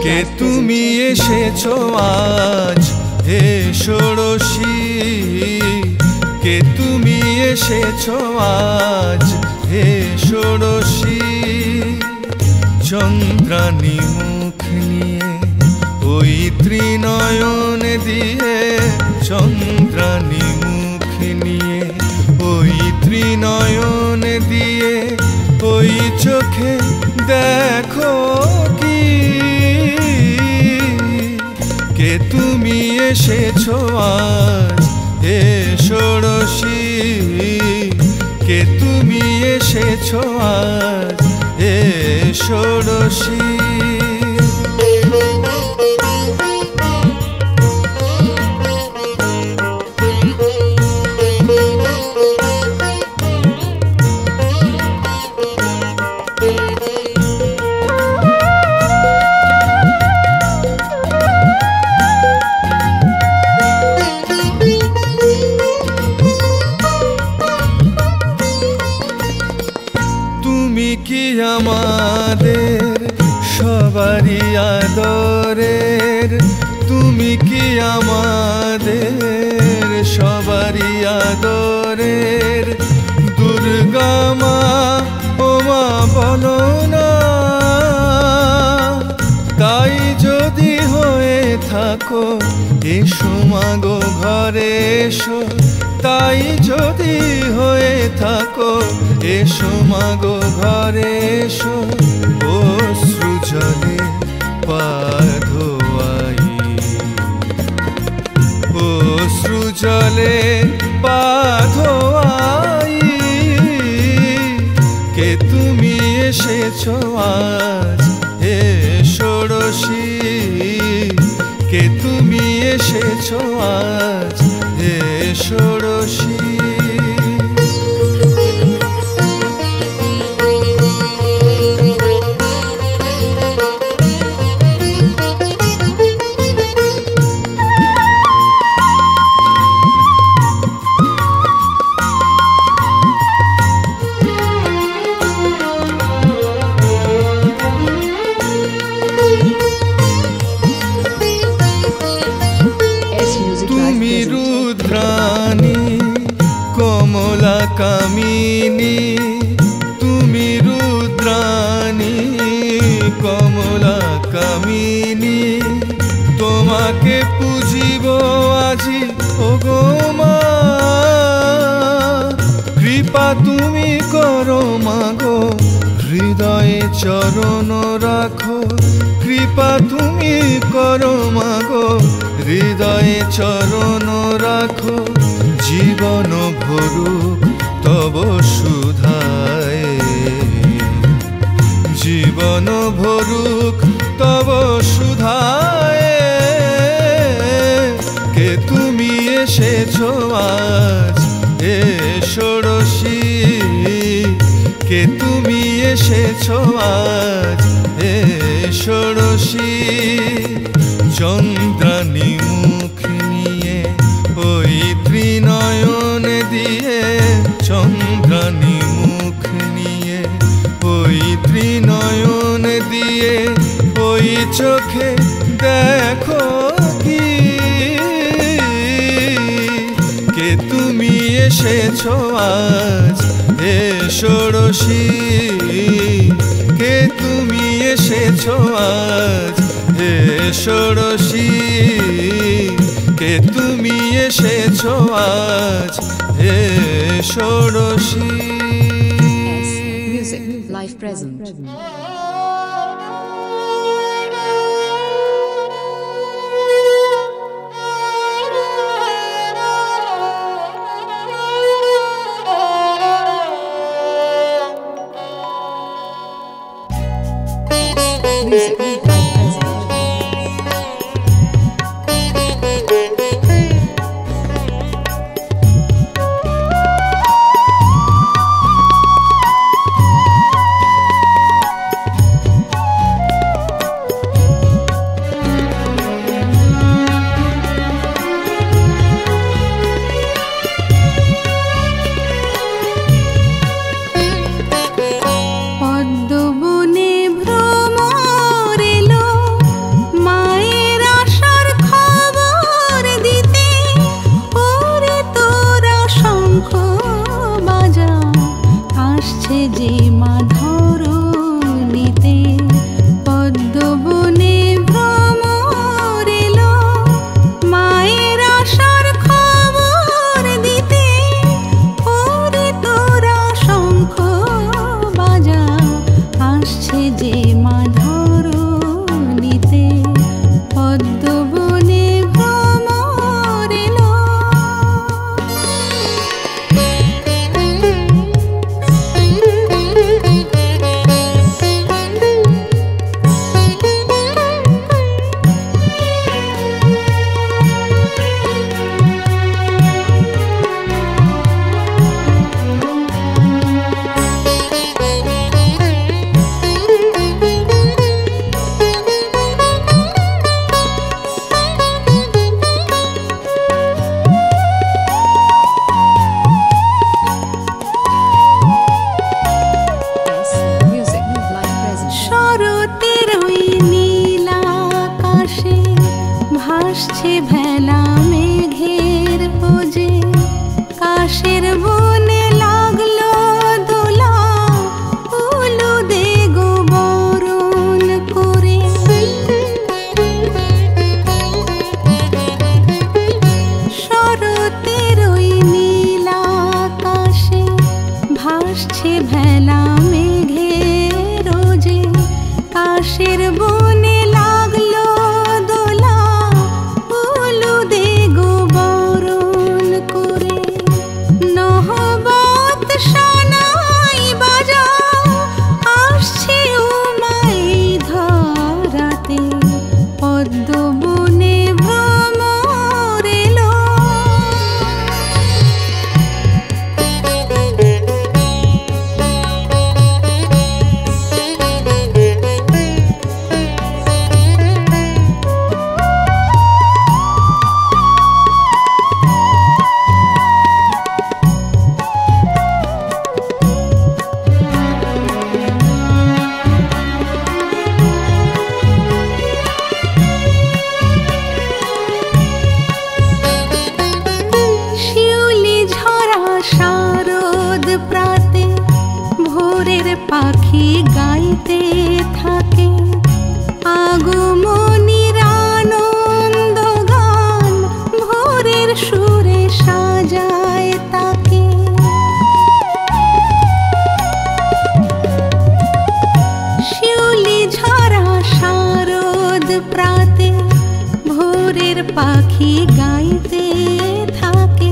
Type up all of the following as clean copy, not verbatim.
কে তুমি এসেছো আজ হে ষোড়শী, কে তুমি এসেছো আজ হে ষোড়শী। চন্দ্রানী মুখ নিয়ে ওই ত্রিনয়ন দিয়ে, চন্দ্রানী মুখ নিয়ে ওই ত্রিনয়ন দিয়ে, ওই চোখে দেখো কি কে তুমি এসেছো আজ হে ষোড়শী, কে তুমি এসেছো আজ হে ষোড়শী। তুমি কি আমাদের সবারই আদরের, তুমি কি আমাদের সবারই আদরের দুর্গা মা, ও মা বলো না। তাই যদি হয়ে থাকো এসো মাগো ঘরে এসো, তাই যদি হয়ে থাকো এসো মাগো ঘরে এসো। অশ্রু জলে পা ধোয়াই, অশ্রু জলে পা ধোয়াই, কে তুমি এসেছো আজ হে ষোড়শী, কে তুমি এসেছো আজ হে ষোড়শী। তুমি রুদ্রাণী কমলা কামিনী, তুমি রুদ্রাণী কমলা কামিনী, তোমাকে পুজিব আজি ওগো মা। কৃপা তুমি করো মাগো হৃদয়ে চরণ রাখো, কৃপা তুমি করো মাগো হৃদয়ে চরণ রাখো। জীবন ভরুক তব সুধায়, জীবন ভরুক তব সুধায়, কে তুমি এসেছো আজ হে ষোড়শী, কে তুমি এসেছো আজ হে ষোড়শী। চন্দ্রানী মুখ নিয়ে ওই ত্রিনয়ন দিয়ে, চন্দ্রানী মুখ নিয়ে ওই ত্রিনয়ন দিয়ে, ওই চোখে দেখো কি কে তুমি এসেছো আজ হে ষোড়শী, কে তুমি এসেছো আজ হে ষোড়শী, কে তুমি এসেছো আজ হে ষোড়শী। Music Life Present. Music Life Present. ভেলা মেঘের পোজে কাশের বনে লাগলো দোলা উলু দে গো বরণ করে শরতের ওই নীল আকাশে ভাসছে ভেলা মেঘের রোজে কাশের বনে লাগলো দোলা উলু দে গো বরণ করে নহবত সানাই বাজাও আসছে উমাই ধরাতে পদ্ম বনে ভ্রমর এলো শিউলি ঝরা শারদ প্রাতে ভোরের পাখি গাইতে থাকে আগমনীর আনন্দ গান ভোরের সুরে সাজায় তাকে শিউলি ঝরা শারদ প্রাতে ভোরের পাখি গাইতে থাকে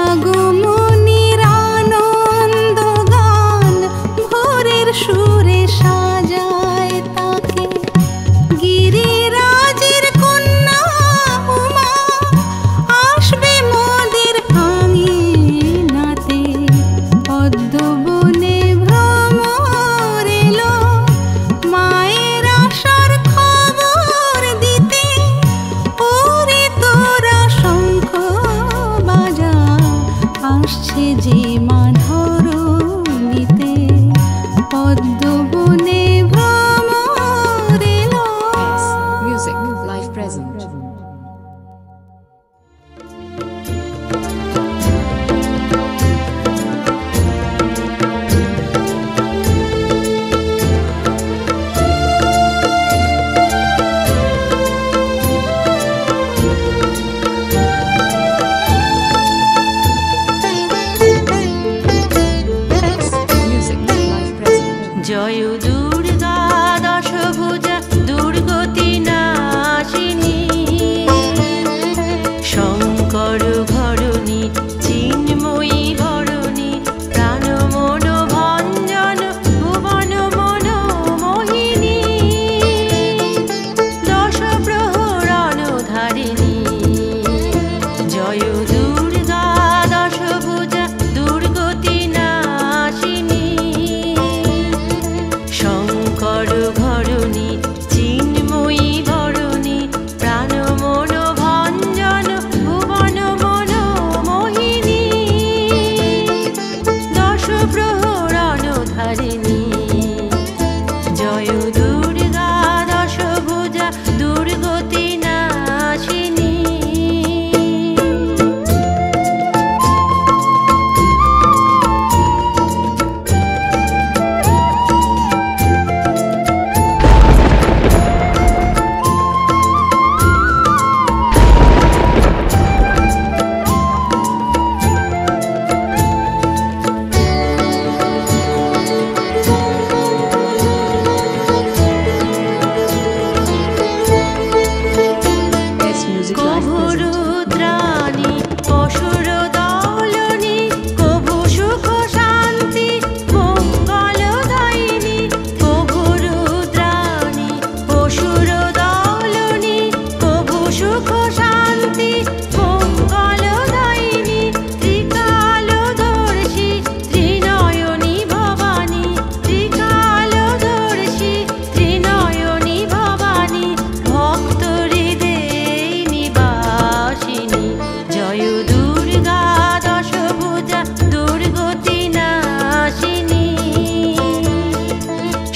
আগমনীর আনন্দ গান ভোরের সুরে সাজায় তাকে গিরিরাজের কন্যা উমা আসবে মোদের আঙিনাতে পদ্ম বনে ভ্রমর এলো মায়ের আশার খবর দিতে ওরে তোরা শঙ্খ বাজা আসছে যে মা ধরণীতে পদ্ম বনে ভ্রমর এলো Music live present. Music live present. জয় দুর্গা দশভুজা দুর্গতি নাশিনী শঙ্কর ঘরণী চিন্ময়ী ভরণী প্রাণ মন ভঞ্জন ভুবন মন মোহিনী দশ প্রহরণ ধারিণী জয় দুর্গা দশভুজা দুর্গতি নাশিনী শঙ্কর ঘরণী চিন্ময়ী ভরণী প্রাণ মন ভঞ্জন ভুবন মন মোহিনী দশ প্রহরণ ধারিণী জয় দুর্গা দশভুজা দুর্গতি নাশিনী Best music live present. কভুরুদ্রাণী অসুর দলনী কভু সুখ শান্তি মঙ্গলদায়িনী কভুরুদ্রাণী অসুর দলনী কভু সুখ শান্তি মঙ্গলদায়িনী ত্রিকালদর্শী ত্রিনয়নী ভবানী ত্রিকালদর্শী ত্রিনয়নী ভবানী ভক্ত হৃদয়ে নিবাসিনী জয় দুর্গা দশভুজা দুর্গতি নাশিনী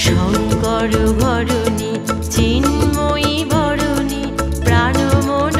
শঙ্কর ভরণী চিন্ময়ী ভরণী প্রাণ মন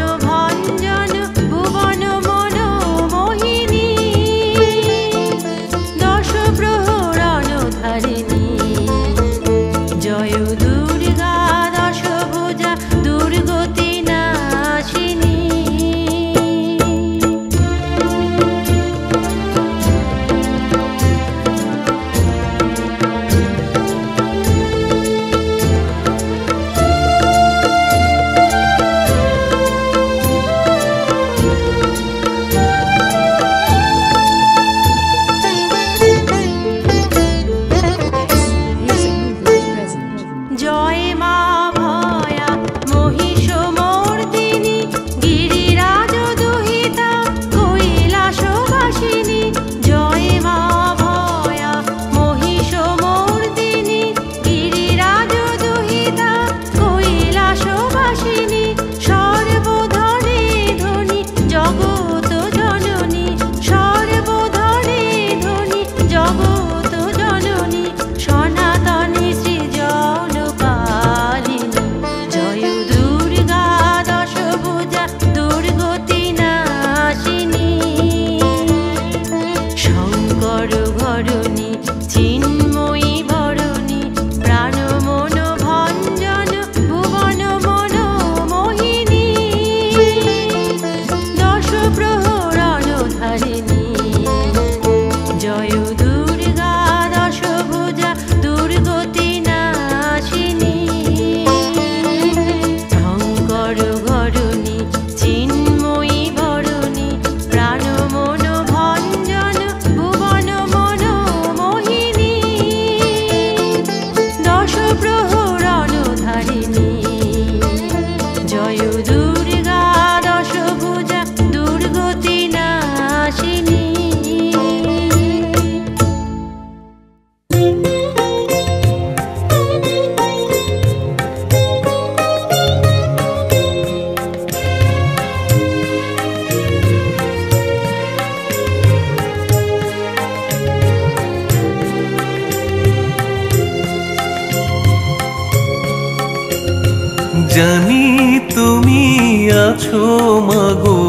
জানি তুমি আছো মাগো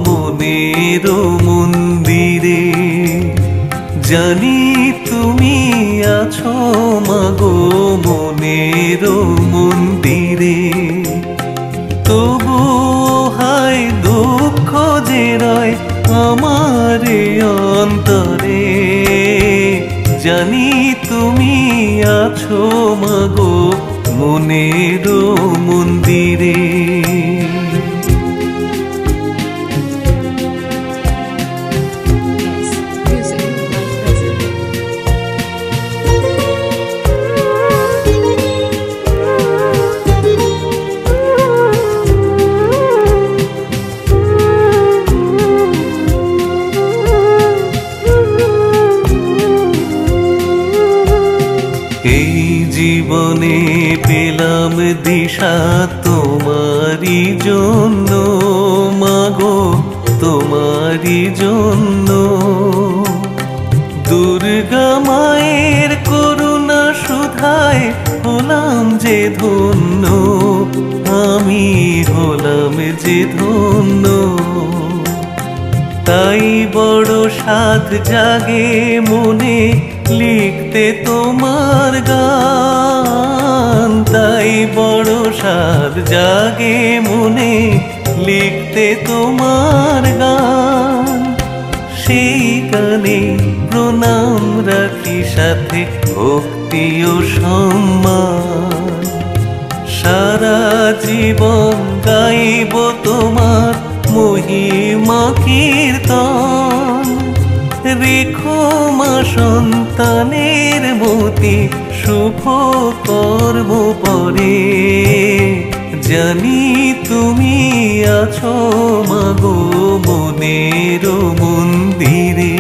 মনের মন্দিরে, জানি তুমি আছো মাগো মনের মন্দিরে। তবু হায় দুঃখ যে রয় আমার অন্তরে, জানি তুমি আছো মাগো মনের মন্দিরে। এই জীবনে পেলাম দিশা তোমারই জন্য মাগো, তোমারই জন্য। দুর্গা মায়ের করুণা সুধায় হলাম যে ধন্য, আমি হলাম যে ধন্য। তাই বড় সাধ জাগে মনে লিখতে তোমার গান, তাই বড় সাধ জাগে মনে লিখতে তোমার গান। সেই গানে প্রণাম রাখি সাথে ভক্তি ও সম্মান, সারা জীবন গাইব তোমার মহিমা কীর্তন। রেখো মা সন্তানের মতি শুভ কর্ম পরে, জানি তুমি আছো মাগো মনের মন্দিরে।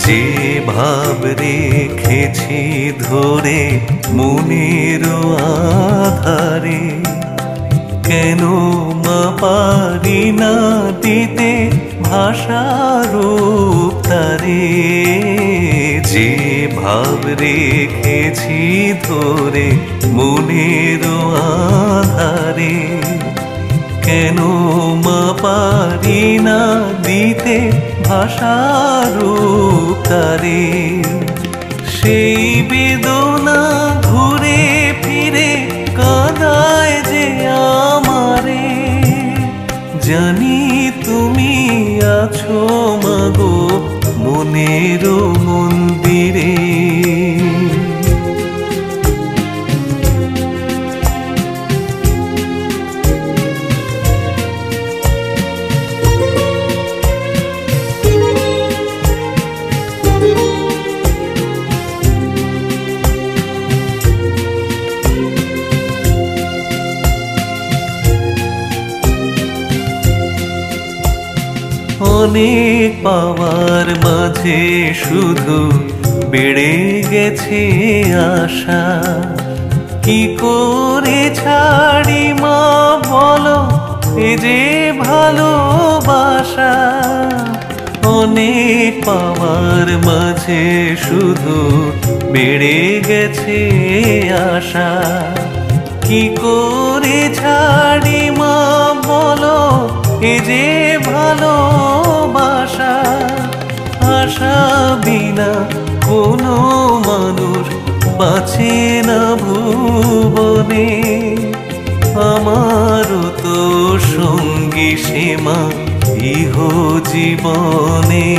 যে ভাব রেখেছি ধরে মনের আধারে, কেন মা পারি না দিতে ভাষার তারে। যে ভাব রেখেছি ধরে মনের আধারে, কেন মা পারি না দিতে ভাষার তারে। সেই বেদনা ঘুরে ফিরে কাঁদায় যে আমারে, জানি তুমি আছো মাগো মনের মন্দিরে। অনেক পাওয়ার মাঝে শুধু বেড়ে গেছে আশা, কি করে ছাড়ি মা বলো এ যে ভালোবাসা। অনেক পাওয়ার মাঝে শুধু বেড়ে গেছে আশা, কি করে ছাড়ি মা বলো এ যে ভালোবাসা। আশা বিনা কোনো মানুষ বাঁচে না ভুবনে, আমারও তো সঙ্গী সে মা ইহ জীবনে।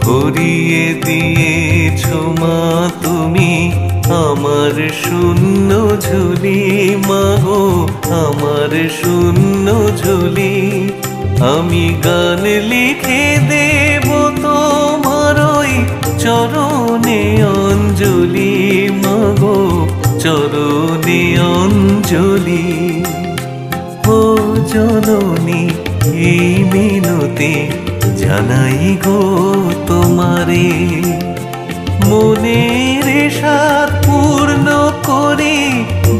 ভরিয়ে দিয়েছ মা তুমি আমার শূন্য ঝুলি মাগো, আমার শূন্য ঝুলি। আমি গান লিখে দেব তোমার ওই চরণে অঞ্জলি মাগো, চরণে অঞ্জলি। ও জননী এই মিনতি জানাই গো তোমারে, মনের স্বাদ পূর্ণ করে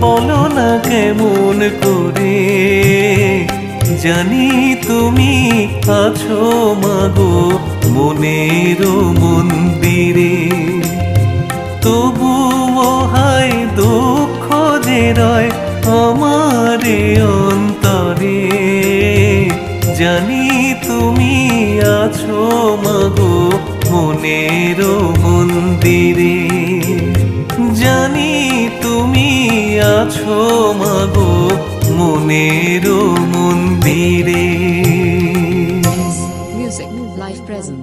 বলো না কেমন করে জানি তুমি আছো মাগো মনের মন্দিরে তবুও হায় দুঃখ যে রয় আমারে অন্তরে জানি তুমি আছো মাগো মনের মন্দিরে জানি তুমি আছো মাগো মনের মন্দিরে Music, life present.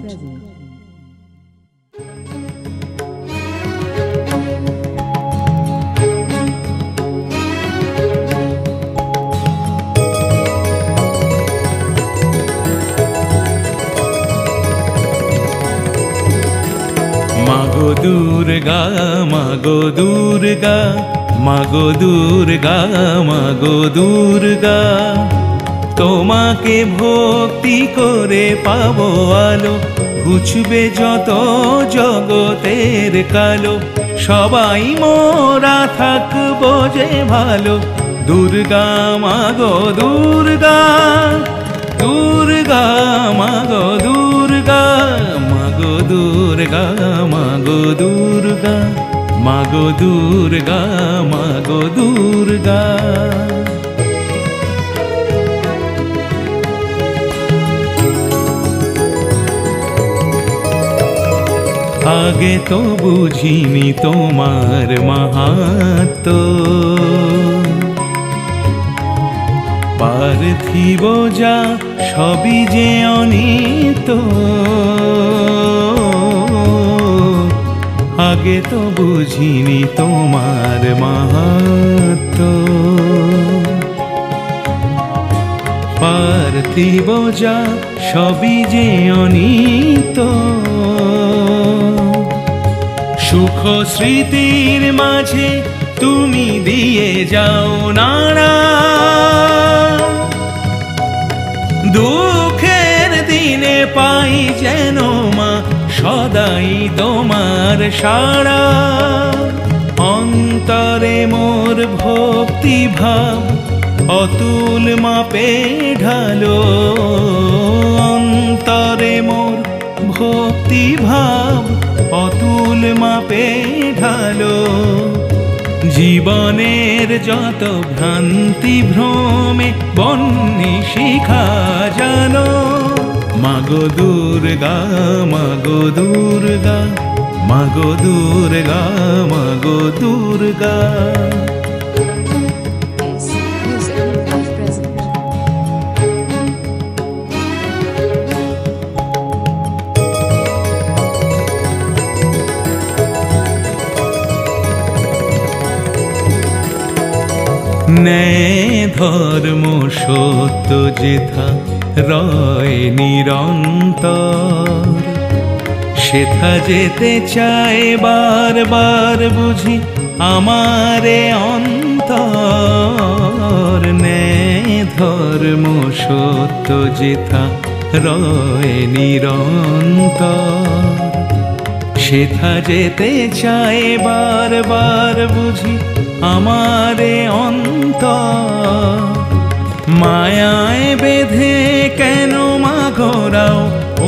মাগো দুর্গা মাগো দুর্গা মাগো দুর্গা মাগো দুর্গা তোমাকে ভক্তি করে পাবো আলো ঘুচবে যত জগতের কালো সবাই মোরা থাকবো যে ভালো দুর্গা মাগো দুর্গা দুর্গা মাগো দুর্গা মাগো দুর্গা মাগো দুর্গা মাগো দুর্গা মাগো দুর্গা আগে তো বুঝিনি তোমার মাহাত্ম্য পার্থিব যা সবই যে অনিত্য আগে তো বুঝিনি তোমার মাহাত্ম্য পার্থিব যা সবই যে অনিত্য সুখ স্মৃতির মাঝে তুমি দিয়ে যাও নাড়া দুঃখের দিনে পাই যেন মা সদাই তোমার সাড়া অন্তরে মোর ভক্তি ভাব অতুল মাপে ঢালো অন্তরে মোর ভক্তি ভাব অতুল মাপে ঢালো জীবনের যত ভ্রান্তি ভ্রমে বন্যি শিখা জানো মাগো দুর্গা মাগো দুর্গা মাগো দুর্গা মাগো Durga Yes, music, life present. ন্যায় ধর্ম সত্য যেথা রয় নিরন্তর সেথা যেতে চায় বারবার বুঝি আমারে অন্তর ন্যায় ধর্ম সত্য যেথা রয় নিরন্তর সেথা যেতে চায় বারবার বুঝি আমারে অন্তর মায়ায় বেঁধে কেন মাগোরাও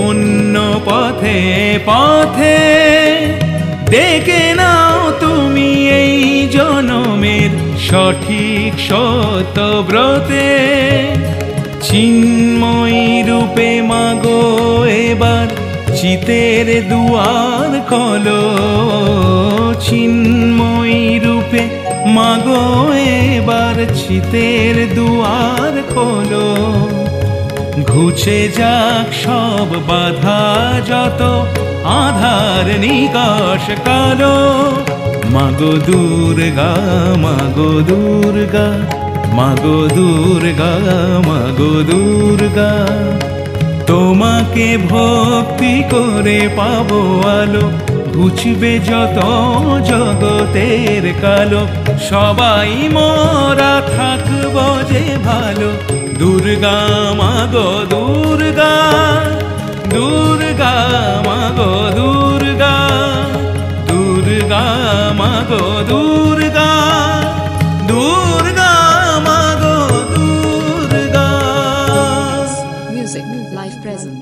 অন্য পথে পথে ডেকে নাও তুমি এই জনমের সঠিক সত্য ব্রতে চিন্ময়ী রূপে মাগো এবার চিতের দুয়ার খোলো চিন্ময়ী রূপে মাগো এবার চিতের দুয়ার খোলো ঘুচে যাক সব বাধা যত আধার নিকাশ কালো মাগো দুর্গা মাগো দুর্গা মাগো দুর্গা মাগো দুর্গা তোমাকে ভক্তি করে পাবো আলো ঘুচবে যত জগতের কালো সবাই মোরা থাকবো যে ভালো দুর্গা মাগো দুর্গা দুর্গা মাগো দুর্গা দুর্গা মাগো দুর্গা, দুর্গা মাগো দুর্গা। Music, live present.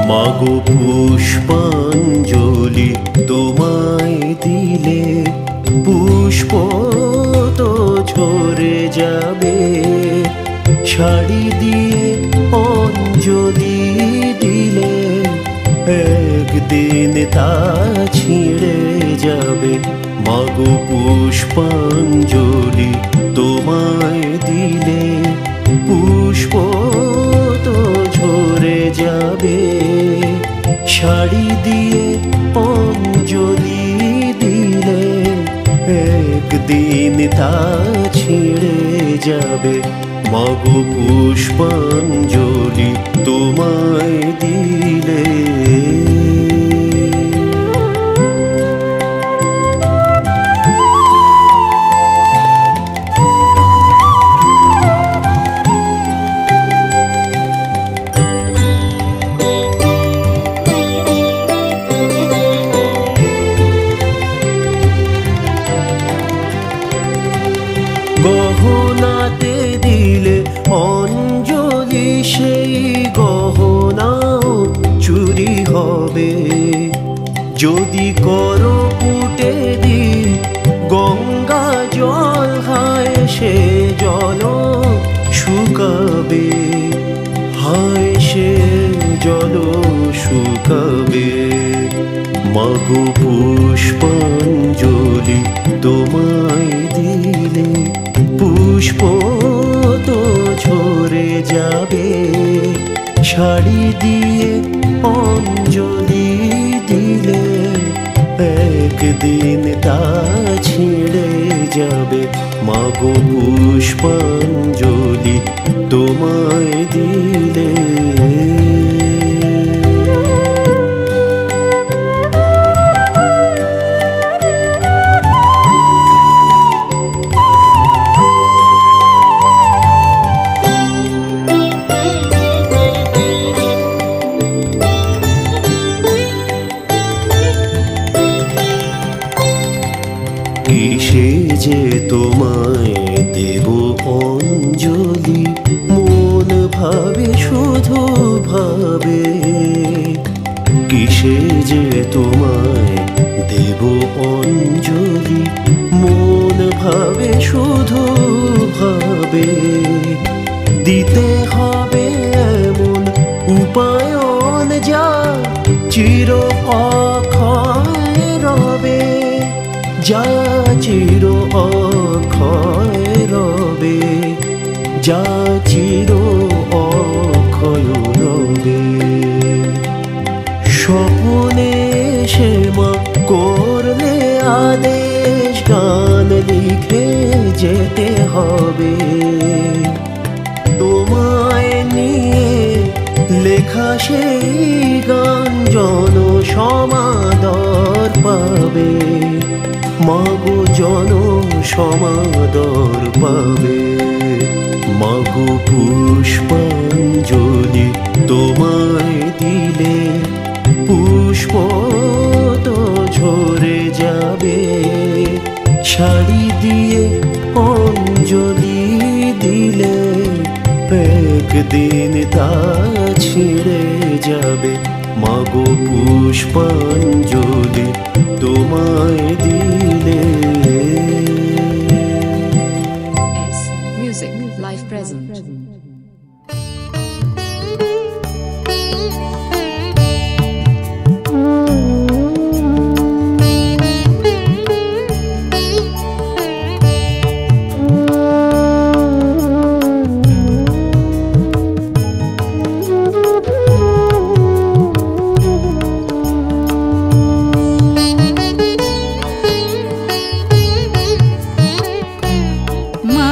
মাগো পুষ্পাঞ্জলি তোমায় দিলে, পুষ্প তো ঝরে যাবে। শাড়ি দিয়ে অঞ্জলি দিলে একদিন তা ছিঁড়ে যাবে। মাগো পুষ্পাঞ্জলি তোমায় দিলে, পুষ্প তো ঝরে যাবে। শাড়ি দিয়ে অঞ্জলি দিলে একদিন তা ছিঁড়ে যাবে। মাগো পুষ্পাঞ্জলি তোমায় দিলে। গহনাতে দিলে অঞ্জলি, সেই গহনাও চুরি হবে। যদি করো পুটে দি গঙ্গা জল, হায় সে জল শুকাবে, হায় সে জল শুকাবে। মাগো পুষ্পাঞ্জলি তোমায় দিলে, পুষ্প তো ঝরে যাবে। শাড়ি দিয়ে অঞ্জলি দিলে একদিন তা ছিঁড়ে যাবে। মাগো পুষ্পাঞ্জলি তোমায় দিলে। কিসে যে তোমায় দেব অঞ্জলি, মন ভাবে শুধু ভাবে। কিসে যে তোমায় দেব অঞ্জলি, মন ভাবে শুধু ভাবে। দিতে হবে এমন উপায়ন যা চির অক্ষয় রবে, যা চির অক্ষয় রবে, যা চির অক্ষয় রবে। স্বপ্নে সে মা করলে আদেশ, গান লিখে যেতে হবে। তোমায় নিয়ে লেখা সেই গান জন সমাদর পাবে। মাগো জন সমাদর পাবে। মাগো পুষ্পাঞ্জলি তোমায় দিলে, পুষ্প তো ঝরে যাবে। শাড়ি দিয়ে অঞ্জলি দিলে একদিন তা ছিঁড়ে যাবে। মাগো পুষ্পাঞ্জলি তোমায় দিলে। S. Music, live present. মা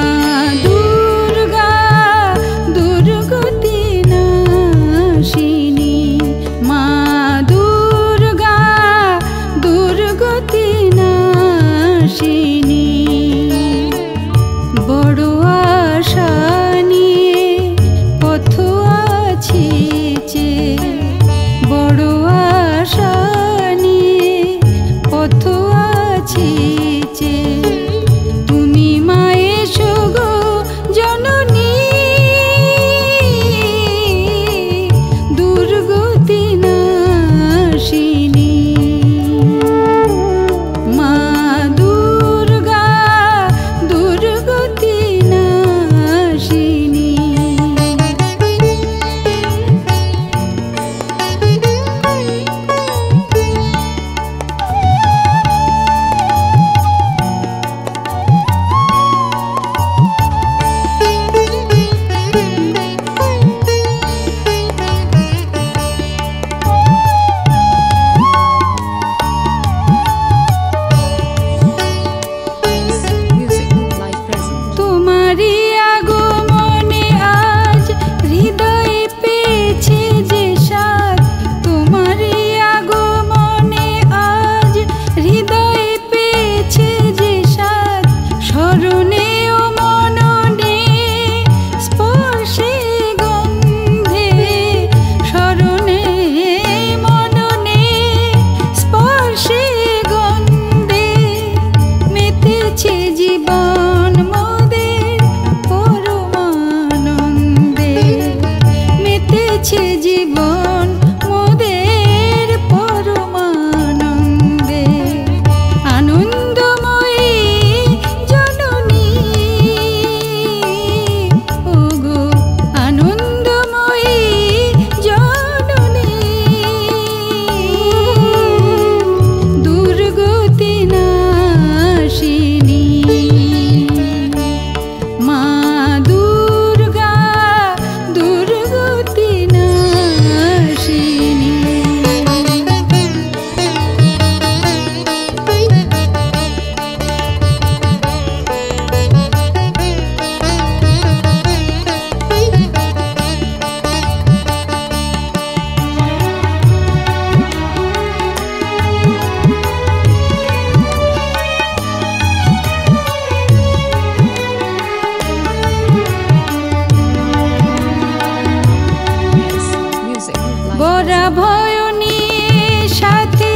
ভয় নিয়ে সাথে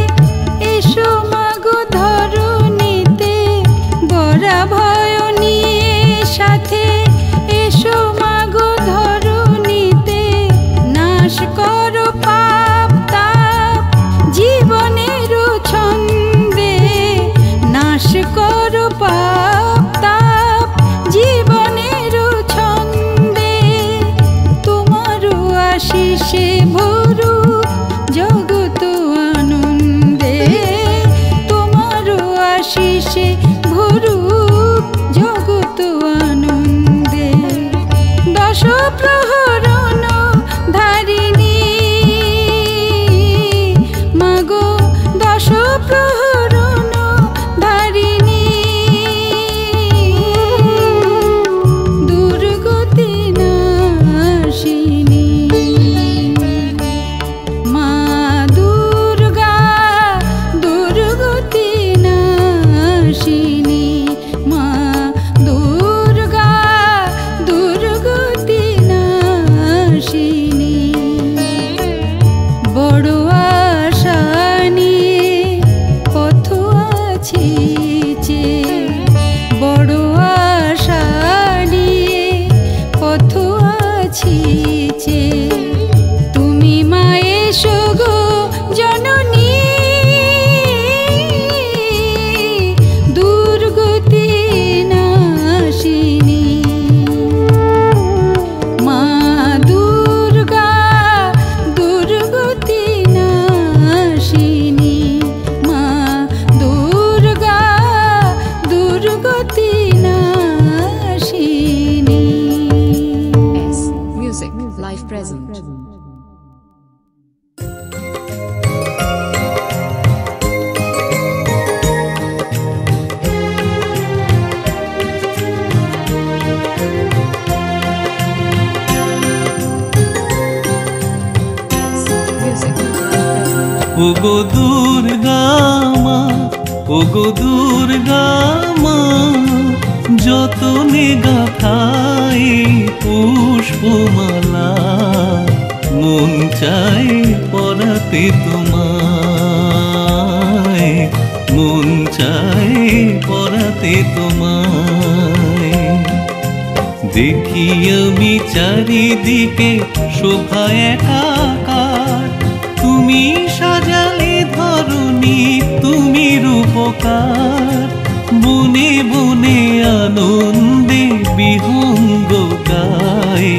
এসো মাগো ধরণীতে, বড়া ভয় নিয়ে সাথে এসো মাগো ধরণীতে, নাশ করো পাপ তাপ জীবনের ছন্দে, নাশ করো পাপ তাপ জীবনের ছন্দে, তোমার আশিসে ভরু জগত আনন্দে, তোমার আশিসে ভরু জগত আনন্দে। দশ প্রহরণ ধারিণী মাগো, দশ প্রহরণ ধারিণী, দুর্গতি নাশিনী মা দুর্গা, দুর্গতি নাশিনী মা দুর্গা, দুর্গতি নাশিনী। বড় আশা নিয়ে পথ আছি যে, বড় আশা নিয়ে পথ আছি যে, তুমি মা এসো গো জননী, দুর্গতি নাশিনী মা দুর্গা, দুর্গতি নাশিনী মা দুর্গা, দুর্গতি নাশিনী। S Music Live Present. Music Live Present. ওগো দুর্গা মা, ওগো দুর্গা মা, যতনে গাথাই পুষ্পমালা, মন চায় পরাতে তোমায়, মন চায় পরাতে তোমায়। দেখি আমি চারিদিকে শোভা একাকার, তুমি সাজালে ধরণী, তুমি রূপকার, বনে বনে আনন্দে বিহঙ্গ গায়,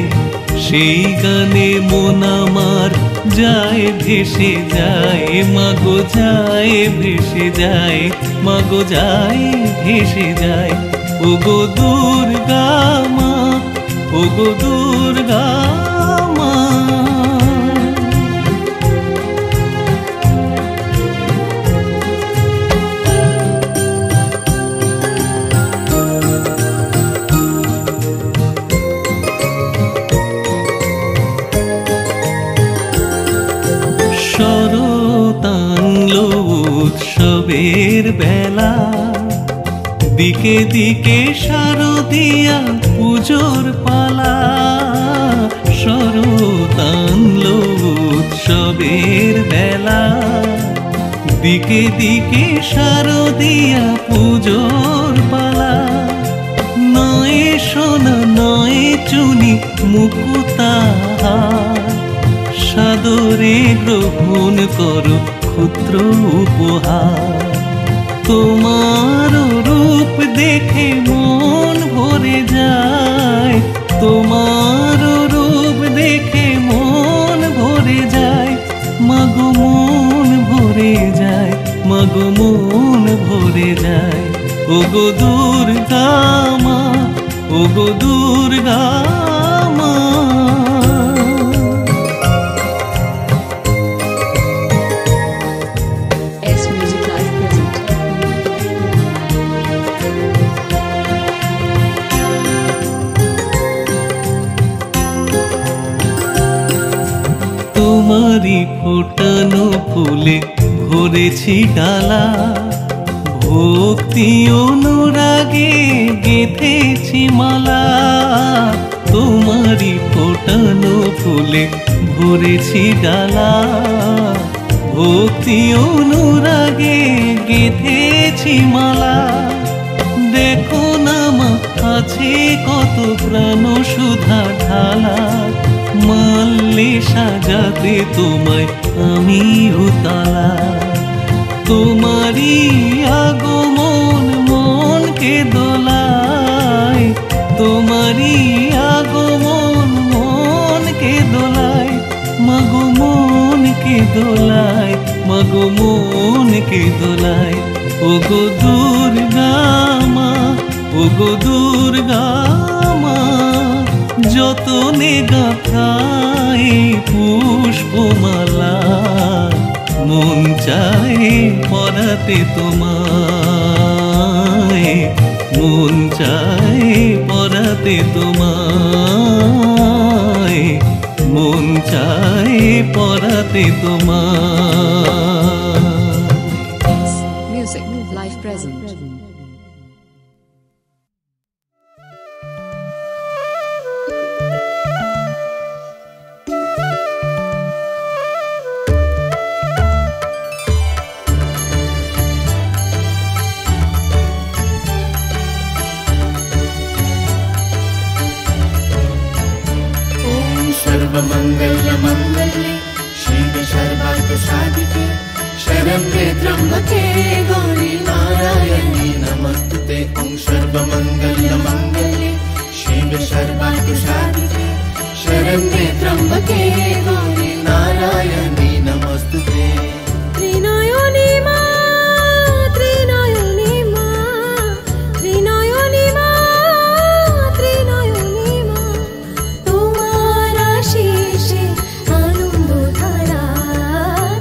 সেই গানে মন আমার যায় ভেসে যায়, মাগো যায় ভেসে যায়, মাগো যায় ভেসে যায়। ওগো দুর্গা মা, ওগো দুর্গা মা। শরতাংলো উৎসবের বেলা, দিকে দিকে শারদিয়া পুজোর পালা, শরতাংলো উৎসবের বেলা, দিকে দিকে শারদিয়া পুজোর পালা। নয় সোনা নয় চুনি মুকুতাহার, সাদরে গ্রহণ করো ক্ষুদ্র উপহার। তোমার রূপ দেখে মন ভরে যায়, তোমার রূপ দেখে মন ভরে যায়, মাগো মন ভরে যায়, মাগো মন ভরে যায়। ওগো দুর্গা মা, ওগো দুর্গা মা। S Music Live Present. তোমারি ফোটানো ফুলে ভরেছি ডালা, ভক্তি অনুরাগে গেঁথেছি মালা। তোমারই ফোটানো ফুলে ভরেছি ডালা, ভক্তি অনুরাগে গেঁথেছি মালা। দেখো না মা আছে কত প্রাণ সুধা ঢালা, মাল্যে সাজাতে তোমায় আমি উতালা। তোমারই আগমন মনকে দোলায়, তোমারই আগমন মনকে দোলায়, মাগো মনকে দোলায়, মাগো মনকে দোলায়। ওগো দুর্গা মা, ওগো দুর্গা মা, যতনে গাঁথায় পুষ্পমালা, মন চায় পরাতে তোমায়, মন চায় পরাতে তোমায়, মন চায় পরাতে তোমায়। Music, live present. सर्वमङ्गलमङ्गल्ये शिवे सर्वार्थसाधिके शरण्ये त्र्यम्बके गौरी नारायणी नमस्तुते। ॐ सर्वमङ्गलमङ्गल्ये शिवे सर्वार्थसाधिके शरण्ये त्र्यम्बके गौरी नारायणी नमस्तुते। त्रिनयनी मा, त्रिनयनी मा, त्रिनयनी मा, त्रिनयनी मा, তোমার আশিসে আনন্দধারা,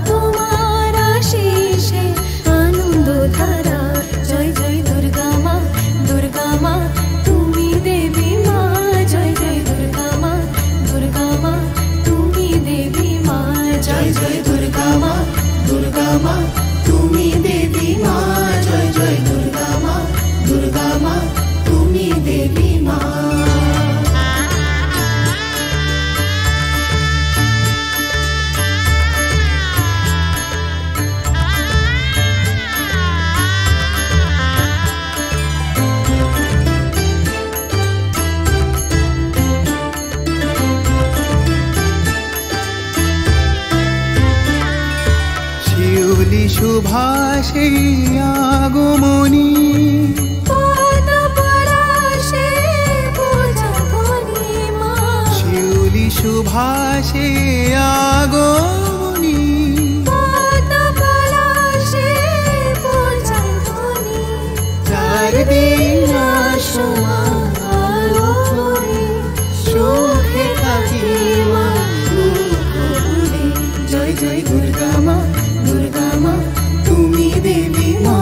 তোমার আশিসে আনন্দধারা। জয় জয় দুর্গা মা, দুর্গা মা তুমি দেবী মা, জয় জয় দুর্গা মা, দুর্গা মা তুমি দেবী মা, জয় জয় দুর্গা মা, দুর্গা মা তুমি দেবী মা, জয় জয় দুর্গা মা, দুর্গা মা তুমি দেবী মা। শিউলি সুভাষে আগমনী, পদ পরাশে পূজাবনী মা, শিউলি সুভাষে আগমনী, পদ পরাশে পূজাবনী। চারদিন আসমা আলো ভরে, সুখে থাকি মা দুঃখ ভুলে। জয় জয় দুর্গা মা, দুর্গা মা তুমি দেবী মা,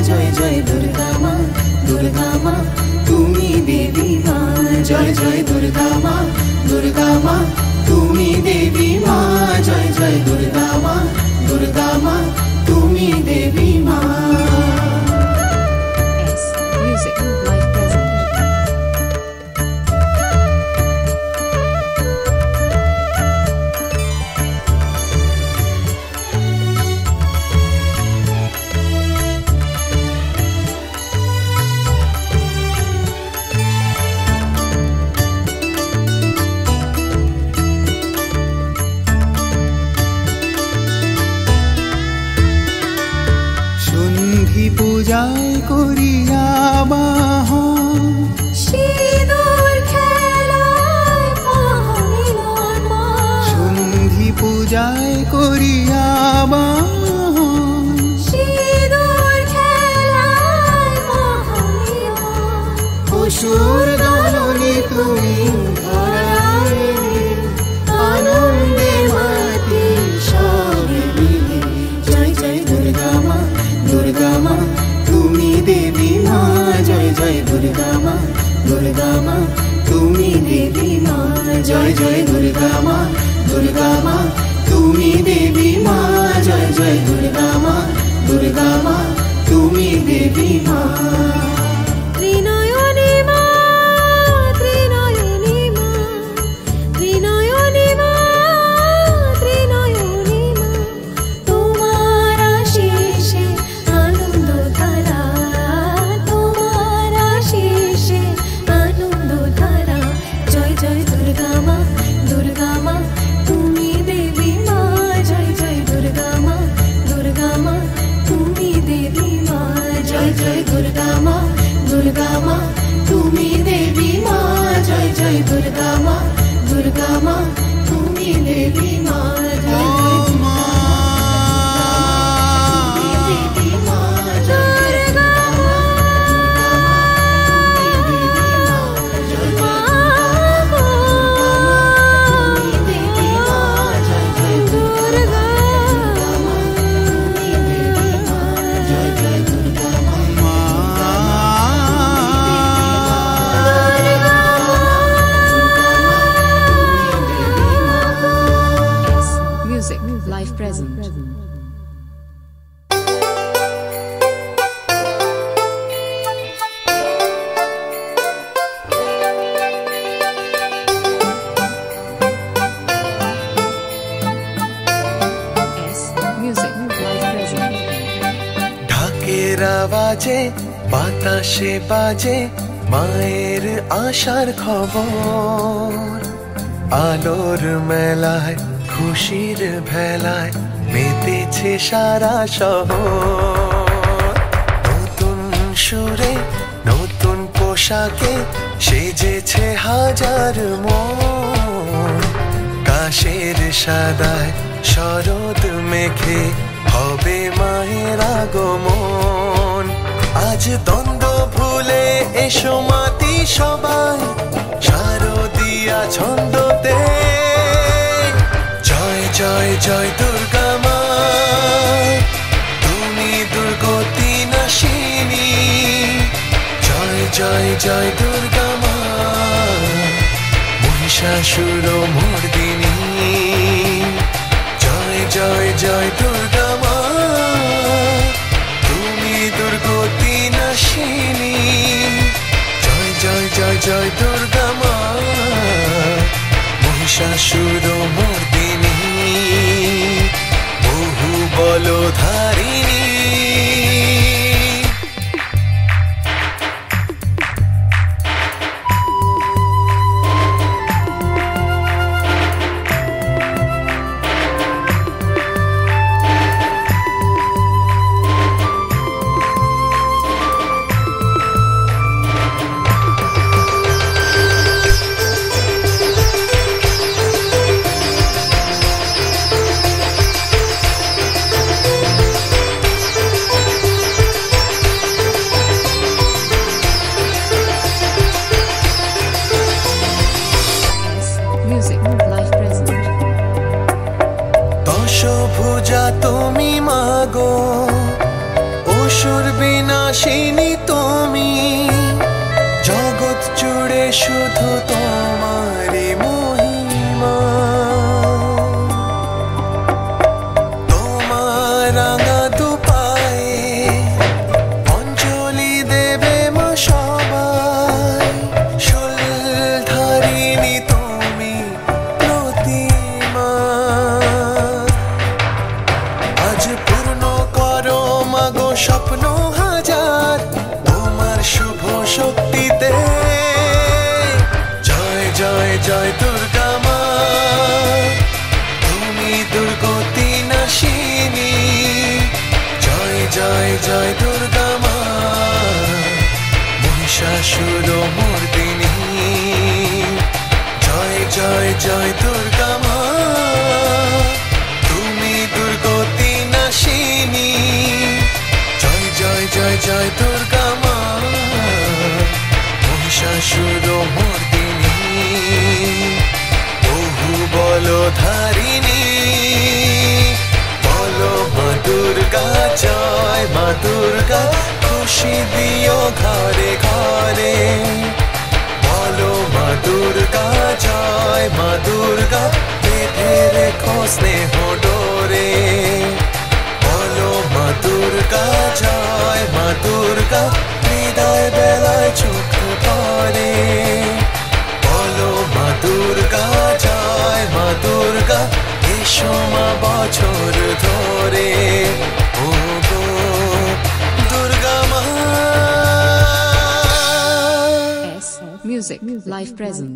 জয় জয় দুর্গা মা, দুর্গা মা তুমি দেবী মা, জয় জয় দুর্গা মা, দুর্গা মা তুমি দেবী মা, জয় জয় দুর্গা মা, দুর্গা মা তুমি দেবী মা। S. Music, live present. সন্ধি পূজায় করিয়া বাহন, সিঁদুর খেলায় মহামিলন মা, সন্ধি পূজায় করিয়া বাহন, সিঁদুর খেলায় মহামিলন। অসুর দলনে তুমি ধরায় এলে, আনন্দে মাতি সবে মিলে। জয় জয় দুর্গা মা, দুর্গা মা তুমি দেবী মা, জয় জয় দুর্গা মা, দুর্গা মা তুমি দেবী মা, জয় জয় দুর্গা মা, দুর্গা মা তুমি দেবী মা, জয় জয় দুর্গা মা, দুর্গা মা তুমি দেবী মা। ঘুঙরা বাজে বাতাসে বাজে মায়ের আশার খবর আলোর মেলায় খুশির ভেলায় মেতেছে সারা শহর নতুন সুরে নতুন পোশাকে সেজেছে হাজার মন কাশের সাদায় শরৎ মেঘে হবে মায়ের আগমন আজ দ্বন্দ্ব ভুলে এসো মাতি সবাই শারদিয়া ছন্দতে জয় জয় জয় দুর্গা মা তুমি দুর্গতি নাশিনী জয় জয় জয় দুর্গা মা মহিষাসুর মর্দিনী জয় জয় জয় দুর্গা মা তুমি দুর্গতি নাশিনী জয় জয় জয় জয় দুর্গা মা মহিষাসুর মর্দিনী বহু বলধারিণী Music, life present. দশভুজা তুমি মাগো অসুর বিনাশিনী তুমি জগৎ জুড়ে শুধু তোমারই মহিমা তোমার রাঙা দুপায়ে অঞ্জলি দেবে মা সবাই শূলধারিণী তুমি প্রতিমা আজ পূর্ণ করো মাগো স্বপ্ন হাজার তোমার শুভ শক্তিতে জয় জয় জয় দুর্গা মা তুমি দুর্গতি নাশিনী জয় জয় জয় দুর্গা মা মহিষাসুর মর্দিনী জয় জয় জয় দুর্গা মা তুমি দুর্গতি নাশিনী জয় জয় জয় জয় দুর্গা মা মহিষাসুর মর্দিনী বহু বলধারিণী বলো মা দুর্গা জয় মা দুর্গা খুশি দিও ঘরে ঘরে বলো মা দুর্গা জয় মা দুর্গা বেঁধে রেখো স্নেহ ডোরে বলো মা দুর্গা জয় মা দুর্গা হৃদয় বেলায় চোখ পড়ে বলো মা দুর্গা জয় মা দুর্গা এসো মা বছর ধরে ও গো দুর্গা মা Music, life present.